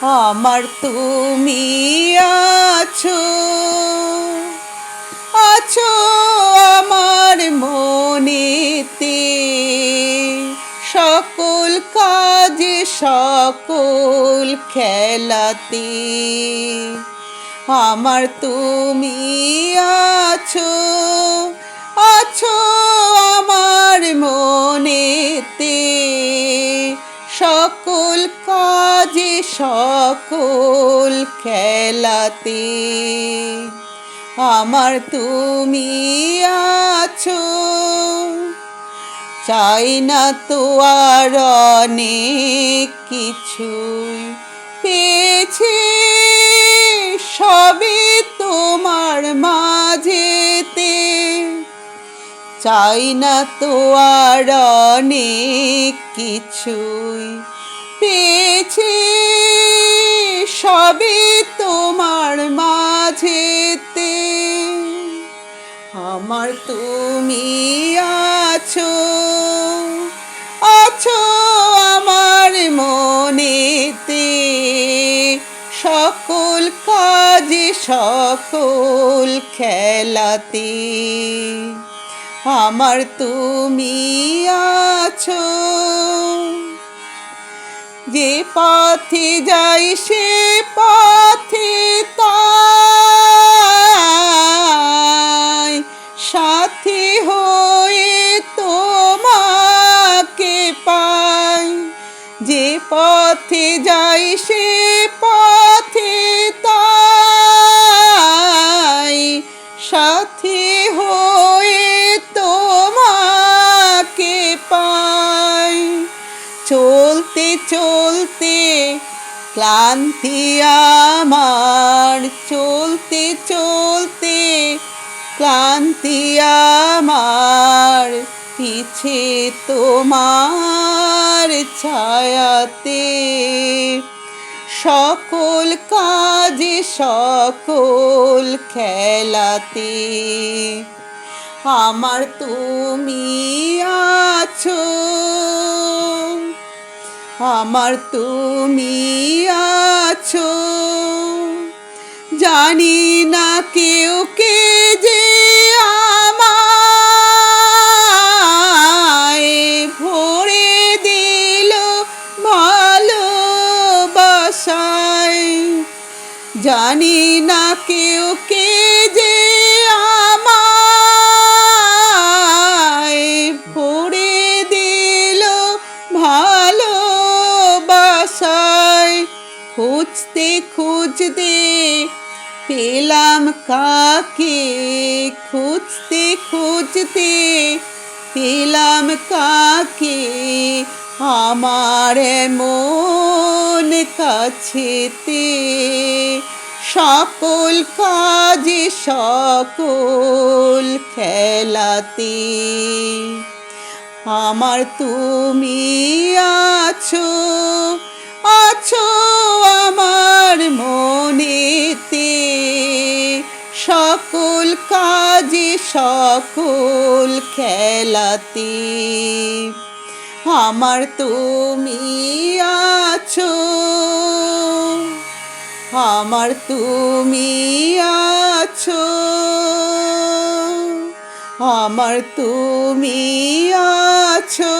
আমার তুমি আছো, আছো আমার মনেতে, সকল কাজে সকল খেলাতে। আমার তুমি আছো, আছো আমার মনেতে, সকল কাজে সকল খেলাতে। আমার তুমি আছো, চাই না তো আর অনেক কিছুই, পেয়েছি সবই তোমার মাঝেতে। চাই না তো আর অনেক কিছুই, পেয়েছি সবই তোমার মাঝেতে। আমার তুমি আছো, আছো আমার মনেতে, সকল কাজে সকল খেলাতে। আমার তুমি আছো, যে পথে যাই সে পথে তাই সাথী হয়ে তোমাকে পাই। যে পথে যাই সে পথে তাই সাথী হয়ে তোমাকে পাই। চলতে চলতে ক্লান্তি আমার, চলতে চলতে ক্লান্তি আমার, পিছে তোমার ছায়াতে। সকল কাজে সকল খেলাতে। আমার তুমি আছো, আমার তুমি আছো, জানি না কেউ কে যে আমায় ভরে দিল ভালোবাসায়। জানি না কেউ কে যে আমায় ভরে দিল ভালোবাসায়। খুঁজতে খুঁজতে পেলাম কাকে, খুঁজতে খুঁজতে পেলাম কাকে, আমার এমন কাছেতে। সকল কাজে সকল খেলাতে। আমার তুমি আছো, আছো আমার মনেতে, সকল কাজে সকল খেলাতে। আমার তুমি আছো, আমার তুমি আছো, আমার তুমি আছো।